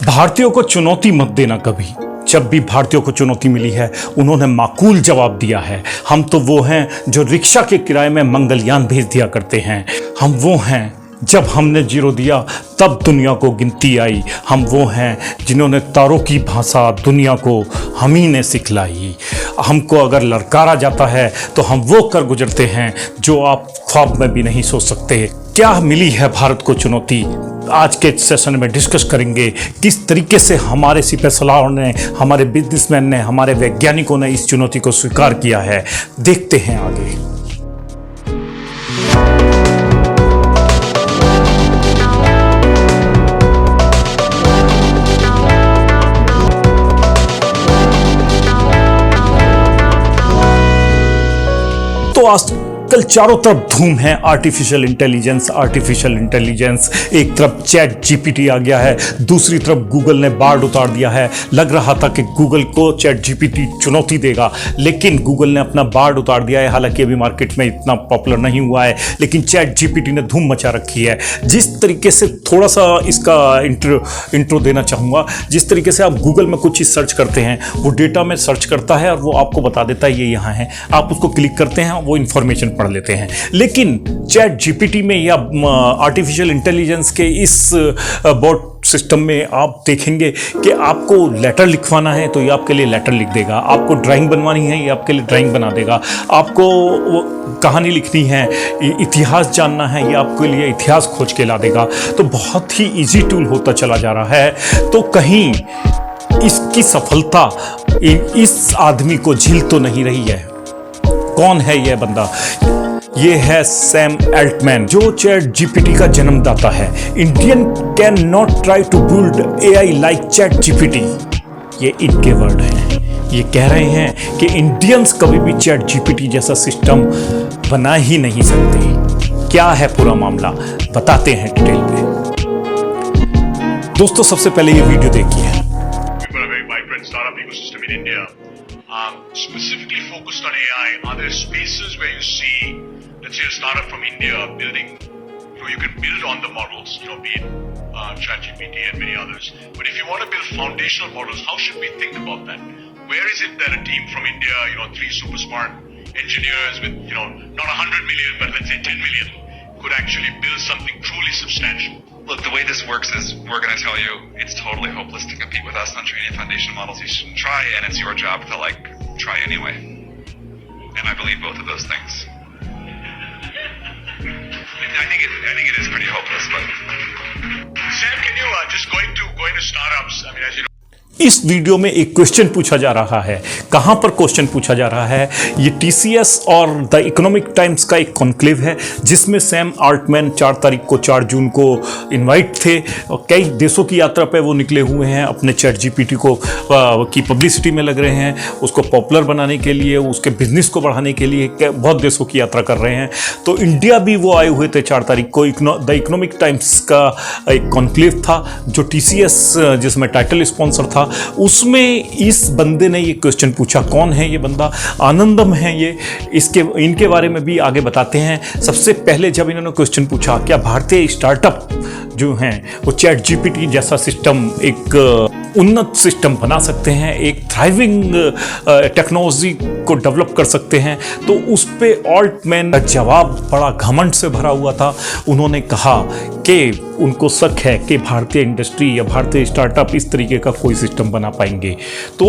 भारतीयों को चुनौती मत देना कभी। जब भी भारतीयों को चुनौती मिली है उन्होंने माकूल जवाब दिया है। हम तो वो हैं जो रिक्शा के किराए में मंगलयान भेज दिया करते हैं। हम वो हैं जब हमने जीरो दिया तब दुनिया को गिनती आई। हम वो हैं जिन्होंने तारों की भाषा दुनिया को हम ही ने सिखलाई। हमको अगर ललकारा जाता है तो हम वो कर गुजरते हैं जो आप ख्वाब में भी नहीं सोच सकते। क्या मिली है भारत को चुनौती, आज के सेशन में डिस्कस करेंगे। किस तरीके से हमारे सिपहसालारों ने, हमारे बिजनेसमैन ने, हमारे वैज्ञानिकों ने इस चुनौती को स्वीकार किया है। देखते हैं आगे। तो आजकल चारों तरफ धूम है आर्टिफिशियल इंटेलिजेंस। एक तरफ चैट जीपीटी आ गया है, दूसरी तरफ गूगल ने बार्ड उतार दिया है। लग रहा था कि गूगल को चैट जीपीटी चुनौती देगा, लेकिन गूगल ने अपना बार्ड उतार दिया है। हालांकि अभी मार्केट में इतना पॉपुलर नहीं हुआ है, लेकिन चैट जीपीटी ने धूम मचा रखी है। जिस तरीके से, थोड़ा सा इसका इंट्रो देना चाहूँगा। जिस तरीके से आप गूगल में कुछ चीज़ सर्च करते हैं, वो डेटा में सर्च करता है और वो आपको बता देता है ये यहाँ है। आप उसको क्लिक करते हैं, वो इन्फॉर्मेशन पढ़ लेते हैं। लेकिन चैट जीपीटी में या आर्टिफिशियल इंटेलिजेंस के इस बॉट सिस्टम में आप देखेंगे कि आपको लेटर लिखवाना है तो ये आपके लिए लेटर लिख देगा। आपको ड्राइंग बनवानी है, ये आपके लिए ड्राइंग बना देगा। आपको कहानी लिखनी है, इतिहास जानना है, ये आपके लिए इतिहास खोज के ला देगा। तो बहुत ही इजी टूल होता चला जा रहा है। तो कहीं इसकी सफलता इस आदमी को झील तो नहीं रही है। कौन है यह बंदा? ये है सैम अल्टमैन, जो चैट जीपीटी का जन्मदाता है। Indian can not try to build AI like ChatGPT, ये इनके वर्ड हैं। ये कह रहे हैं कि इंडियंस कभी भी चैट जीपीटी जैसा सिस्टम बना ही नहीं सकते। क्या है पूरा मामला, बताते हैं डिटेल में। दोस्तों, सबसे पहले ये वीडियो देखिए। Specifically focused on AI, are there spaces where you see, let's say, a startup from India building, you can build on the models, be it ChatGPT and many others. But if you want to build foundational models, how should we think about that? Where is it that a team from India, 3 super smart engineers with, not 100 million, but let's say 10 million, could actually build something truly substantial? Look, the way this works is we're going to tell you it's totally hopeless to compete with us on training foundation models. You shouldn't try, and it's your job to try anyway. And I believe both of those things. I think it is pretty hopeless, but Sam, can you just going to startups? I mean, as you know. इस video में एक question पूछा जा रहा है। कहां पर question पूछा जा रहा है? ये टीसीएस और द इकोनॉमिक टाइम्स का एक कॉन्क्लेव है, जिसमें सैम अल्टमैन 4 जून को इनवाइट थे और कई देशों की यात्रा पे वो निकले हुए हैं। अपने चैट जीपीटी को की पब्लिसिटी में लग रहे हैं, उसको पॉपुलर बनाने के लिए, उसके बिजनेस को बढ़ाने के लिए बहुत देशों की यात्रा कर रहे हैं। तो इंडिया भी वो आए हुए थे 4 तारीख को। द इकोनॉमिक टाइम्स का एक कॉन्क्लेव था जो टीसीएस, जिसमें टाइटल स्पॉन्सर था, उसमें इस बंदे ने ये क्वेश्चन पूछा। कौन है ये बंदा? आनंदम है ये। इनके बारे में भी आगे बताते हैं। सबसे पहले जब इन्होंने क्वेश्चन पूछा क्या भारतीय स्टार्टअप जो हैं वो चैट जीपीटी जैसा सिस्टम, एक उन्नत सिस्टम बना सकते हैं, एक थ्राइविंग टेक्नोलॉजी को डेवलप कर सकते हैं, तो उस पे अल्टमैन का जवाब बड़ा घमंड से भरा हुआ था। उन्होंने कहा कि उनको शक है कि भारतीय इंडस्ट्री या भारतीय स्टार्टअप इस तरीके का कोई सिस्टम बना पाएंगे। तो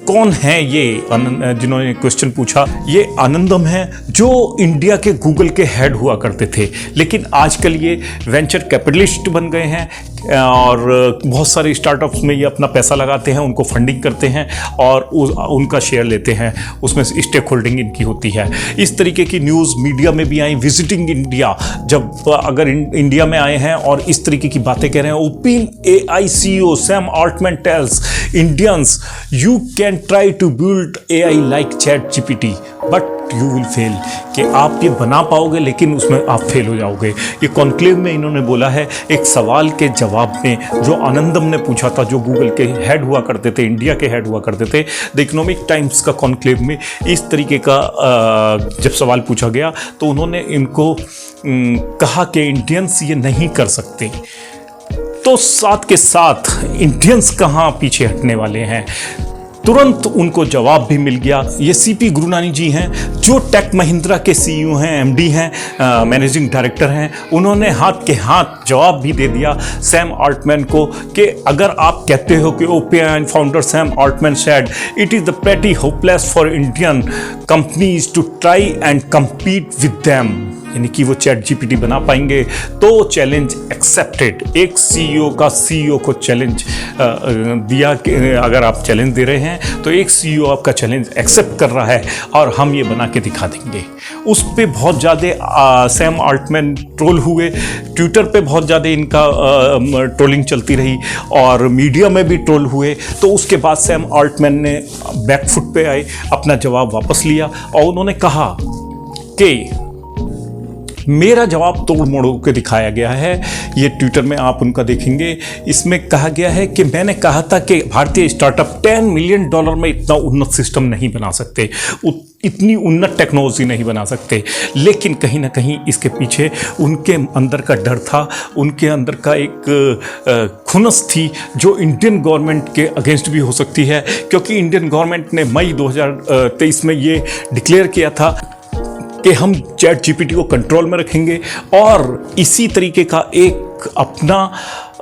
कौन है ये जिन्होंने क्वेश्चन पूछा? ये आनंदम है, जो इंडिया के गूगल के हेड हुआ करते थे, लेकिन आजकल ये वेंचर कैपिटलिस्ट बन गए हैं और बहुत सारे स्टार्टअप्स में ये अपना पैसा लगाते हैं, उनको फंडिंग करते हैं और उनका शेयर लेते हैं, उसमें स्टेक होल्डिंग इनकी होती है। इस तरीके की न्यूज़ मीडिया में भी आई। विजिटिंग इंडिया, जब अगर इंडिया में आए हैं और इस तरीके की बातें कह रहे हैं, OpenAI CEO Sam Altman tells Indians you can try to build AI like ChatGPT but you will fail, कि आप ये बना पाओगे लेकिन उसमें आप फेल हो जाओगे। ये कॉन्क्लेव में इन्होंने बोला है एक सवाल के जवाब में जो आनंदम ने पूछा था, जो गूगल के हेड हुआ करते थे, इंडिया के हेड हुआ करते थे। द इकोनॉमिक टाइम्स का कॉन्क्लेव में इस तरीके का जब सवाल पूछा गया तो उन्होंने इनको कहा कि इंडियंस ये नहीं कर सकते। तो साथ के साथ इंडियंस कहाँ पीछे हटने वाले हैं, तुरंत उनको जवाब भी मिल गया। ये सीपी गुरुनानी जी हैं जो टेक महिंद्रा के सीईओ हैं, एमडी हैं, मैनेजिंग डायरेक्टर हैं। उन्होंने हाथ के हाथ जवाब भी दे दिया सैम ऑल्टमैन को कि अगर आप कहते हो कि open founder Sam Altman said it is the pretty hopeless for Indian companies to try and compete with them, यानी कि वो चैट जीपीटी बना पाएंगे, तो चैलेंज एक्सेप्टेड। एक सीईओ को चैलेंज दिया कि अगर आप चैलेंज दे रहे हैं तो एक सीईओ आपका चैलेंज एक्सेप्ट कर रहा है और हम ये बना के दिखा देंगे। उस पे बहुत ज़्यादा सैम ऑल्टमैन ट्रोल हुए, ट्विटर पे बहुत ज़्यादा इनका ट्रोलिंग चलती रही और मीडिया में भी ट्रोल हुए। तो उसके बाद सैम ऑल्टमैन ने बैकफुट पे आए, अपना जवाब वापस लिया और उन्होंने कहा कि मेरा जवाब तोड़ मोड़ के दिखाया गया है। ये ट्विटर में आप उनका देखेंगे, इसमें कहा गया है कि मैंने कहा था कि भारतीय स्टार्टअप $10 मिलियन में इतना उन्नत सिस्टम नहीं बना सकते, इतनी उन्नत टेक्नोलॉजी नहीं बना सकते, लेकिन कहीं ना कहीं इसके पीछे उनके अंदर का डर था, उनके अंदर का एक खुनस थी जो इंडियन गवर्नमेंट के अगेंस्ट भी हो सकती है, क्योंकि इंडियन गवर्नमेंट ने मई 2023 में ये डिक्लेयर किया था कि हम चैट जीपीटी को कंट्रोल में रखेंगे और इसी तरीके का एक अपना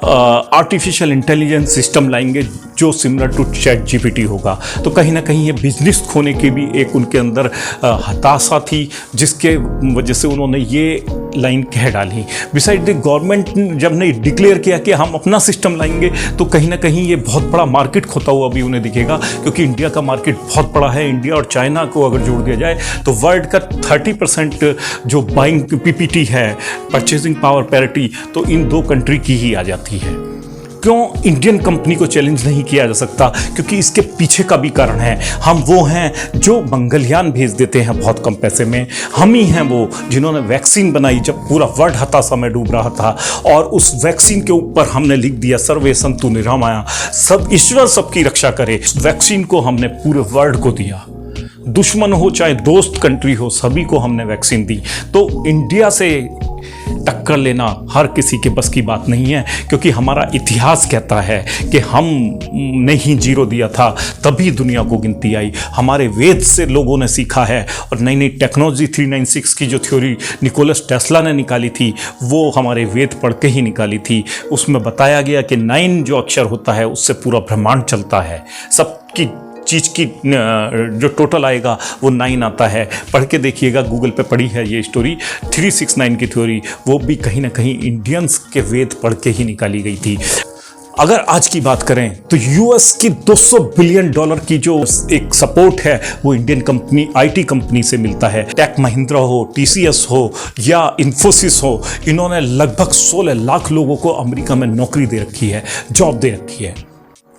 आर्टिफिशियल इंटेलिजेंस सिस्टम लाएंगे जो सिमिलर टू चैट जीपीटी होगा। तो कहीं ना कहीं ये बिजनेस खोने की भी एक उनके अंदर हताशा थी, जिसके वजह से उन्होंने ये लाइन कह डाली। बिसाइड द गवर्नमेंट जब ने डिक्लेयर किया कि हम अपना सिस्टम लाएंगे, तो कहीं ना कहीं ये बहुत बड़ा मार्केट खोता हुआ भी उन्हें दिखेगा, क्योंकि इंडिया का मार्केट बहुत बड़ा है। इंडिया और चाइना को अगर जोड़ दिया जाए तो वर्ल्ड का 30% जो बाइंग पीपीटी है, परचेजिंग पावर पैरिटी, तो इन दो कंट्री की ही आ जाती है। क्यों इंडियन कंपनी को चैलेंज नहीं किया जा सकता? क्योंकि इसके पीछे का भी कारण है। हम वो हैं जो मंगलयान भेज देते हैं बहुत कम पैसे में। हम ही हैं वो जिन्होंने वैक्सीन बनाई जब पूरा वर्ल्ड हताशा में डूब रहा था, और उस वैक्सीन के ऊपर हमने लिख दिया सर्वे संतु निरामया, सब ईश्वर सबकी रक्षा करे। उस वैक्सीन को हमने पूरे वर्ल्ड को दिया, दुश्मन हो चाहे दोस्त कंट्री हो, सभी को हमने वैक्सीन दी। तो इंडिया से टक्कर लेना हर किसी के बस की बात नहीं है, क्योंकि हमारा इतिहास कहता है कि हमने ही जीरो दिया था तभी दुनिया को गिनती आई। हमारे वेद से लोगों ने सीखा है, और नई नई टेक्नोलॉजी 396 की जो थ्योरी निकोलस टेस्ला ने निकाली थी, वो हमारे वेद पढ़ के ही निकाली थी। उसमें बताया गया कि 9 जो अक्षर होता है उससे पूरा ब्रह्मांड चलता है। सबकी चीज़ की जो टोटल आएगा वो 9 आता है। पढ़ के देखिएगा, गूगल पे पड़ी है ये स्टोरी। 369 की थ्योरी वो भी कहीं ना कहीं इंडियंस के वेद पढ़ के ही निकाली गई थी। अगर आज की बात करें तो यूएस की $200 बिलियन की जो एक सपोर्ट है वो इंडियन कंपनी, आईटी कंपनी से मिलता है। टेक महिंद्रा हो, टीसीएस हो या इन्फोसिस हो, इन्होंने लगभग 16 लाख लोगों को अमेरिका में नौकरी दे रखी है, जॉब दे रखी है।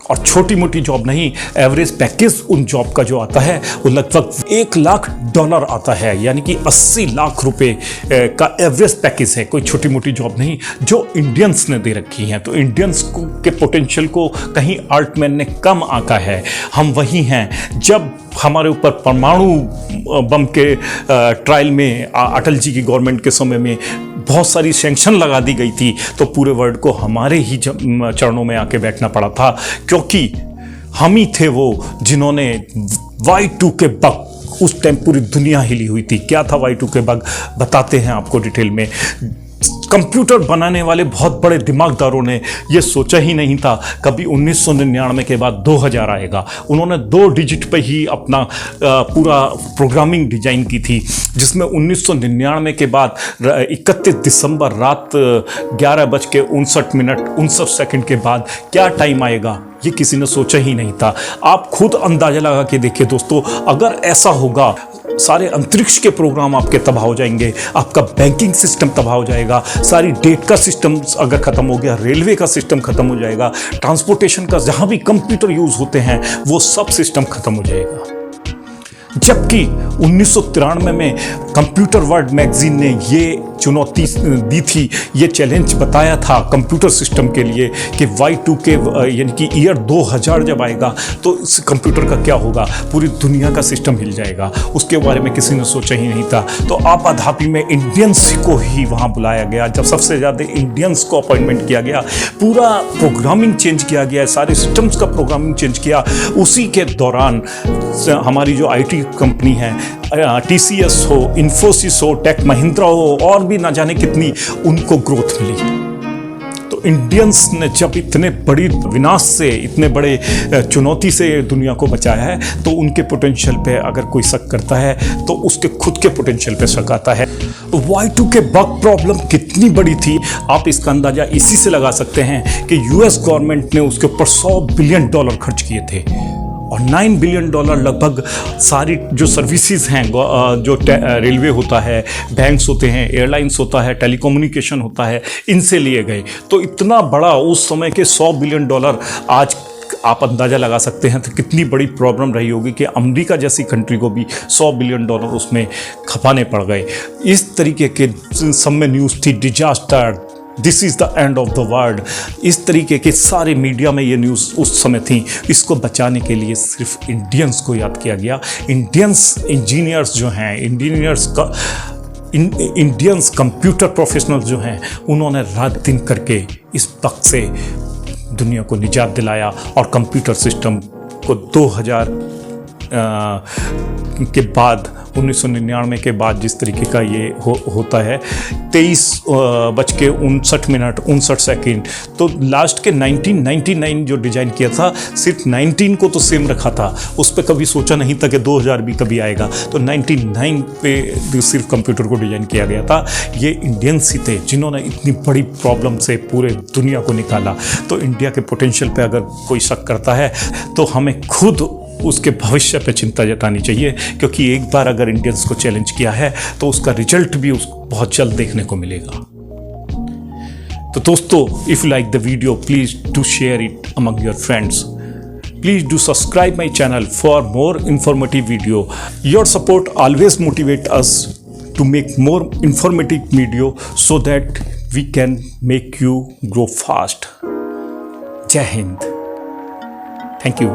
और छोटी मोटी जॉब नहीं, एवरेज पैकेज उन जॉब का जो आता है वो लगभग $1 लाख आता है, यानी कि 80 लाख रुपए का एवरेज पैकेज है। कोई छोटी मोटी जॉब नहीं जो इंडियंस ने दे रखी हैं। तो इंडियंस के पोटेंशियल को कहीं ऑल्टमैन ने कम आंका है। हम वही हैं जब हमारे ऊपर परमाणु बम के ट्रायल में अटल जी की गवर्नमेंट के समय में बहुत सारी सैंक्शन लगा दी गई थी, तो पूरे वर्ल्ड को हमारे ही चरणों में आके बैठना पड़ा था, क्योंकि हम ही थे वो जिन्होंने Y2K बग, उस टाइम पूरी दुनिया हिली हुई थी। क्या था Y2K बग, बताते हैं आपको डिटेल में। कंप्यूटर बनाने वाले बहुत बड़े दिमागदारों ने ये सोचा ही नहीं था कभी 1999 के बाद 2000 आएगा। उन्होंने 2 डिजिट पे ही अपना पूरा प्रोग्रामिंग डिजाइन की थी, जिसमें 1999 के बाद 31 दिसंबर रात 11:59 के बाद क्या टाइम आएगा ये किसी ने सोचा ही नहीं था। आप खुद अंदाजा लगा के देखिए दोस्तों, अगर ऐसा होगा सारे अंतरिक्ष के प्रोग्राम आपके तबाह हो जाएंगे, आपका बैंकिंग सिस्टम तबाह हो जाएगा, सारी डेट का सिस्टम अगर खत्म हो गया, रेलवे का सिस्टम खत्म हो जाएगा, ट्रांसपोर्टेशन का जहां भी कंप्यूटर यूज होते हैं वो सब सिस्टम खत्म हो जाएगा। जबकि 1993 में कंप्यूटर वर्ल्ड मैगजीन ने ये चुनौती दी थी, ये चैलेंज बताया था कंप्यूटर सिस्टम के लिए कि Y2K यानी कि ईयर 2000 जब आएगा तो इस कंप्यूटर का क्या होगा, पूरी दुनिया का सिस्टम हिल जाएगा। उसके बारे में किसी ने सोचा ही नहीं था। तो आपाधापी में इंडियंस को ही वहाँ बुलाया गया, जब सबसे ज़्यादा इंडियंस को अपॉइंटमेंट किया गया, पूरा प्रोग्रामिंग चेंज किया गया, सारे सिस्टम्स का प्रोग्रामिंग चेंज किया। उसी के दौरान हमारी जो IT कंपनी है, TCS हो, इन्फोसिस हो, टेक महिंद्रा हो, और भी ना जाने कितनी, उनको ग्रोथ मिली। तो इंडियंस ने जब इतने बड़ी विनाश से, इतने बड़े चुनौती से दुनिया को बचाया है, तो उनके पोटेंशियल पे अगर कोई शक करता है तो उसके खुद के पोटेंशियल पे शक आता है। Y2K बग प्रॉब्लम कितनी बड़ी थी, आप इसका अंदाजा इसी से लगा सकते हैं कि US गवर्नमेंट ने उसके ऊपर $100 बिलियन खर्च किए थे और $9 बिलियन लगभग सारी जो सर्विसेज हैं, जो रेलवे होता है, बैंक्स होते हैं, एयरलाइंस होता है, टेलीकम्युनिकेशन होता है, इनसे लिए गए। तो इतना बड़ा उस समय के $100 बिलियन, आज आप अंदाज़ा लगा सकते हैं तो कितनी बड़ी प्रॉब्लम रही होगी कि अमेरिका जैसी कंट्री को भी $100 बिलियन उसमें खपाने पड़ गए। इस तरीके के सब में न्यूज़ थी, disaster, this is the end of the world, इस तरीके के सारे मीडिया में ये न्यूज़ उस समय थी। इसको बचाने के लिए सिर्फ इंडियंस को याद किया गया। इंडियंस इंजीनियर्स जो हैं, इंडियंस कंप्यूटर प्रोफेशनल्स जो हैं, उन्होंने रात दिन करके इस वक्त से दुनिया को निजात दिलाया और कंप्यूटर सिस्टम को 2000 के बाद, 1999 के बाद जिस तरीके का ये होता है, 23:59 तो लास्ट के 1999 जो डिज़ाइन किया था, सिर्फ 19 को तो सेम रखा था, उस पर कभी सोचा नहीं था कि 2000 भी कभी आएगा। तो 99 पे सिर्फ कंप्यूटर को डिज़ाइन किया गया था। ये इंडियंस ही थे जिन्होंने इतनी बड़ी प्रॉब्लम से पूरे दुनिया को निकाला। तो इंडिया के पोटेंशियल पे अगर कोई शक करता है तो हमें खुद उसके भविष्य पे चिंता जतानी चाहिए, क्योंकि एक बार अगर इंडियंस को चैलेंज किया है तो उसका रिजल्ट भी उसको बहुत जल्द देखने को मिलेगा। तो दोस्तों, if you like the video, please do share it among your friends. Please do subscribe my channel for more informative video. Your support always motivate us to make more informative video so that we can make you grow fast. Jai Hind. Thank you.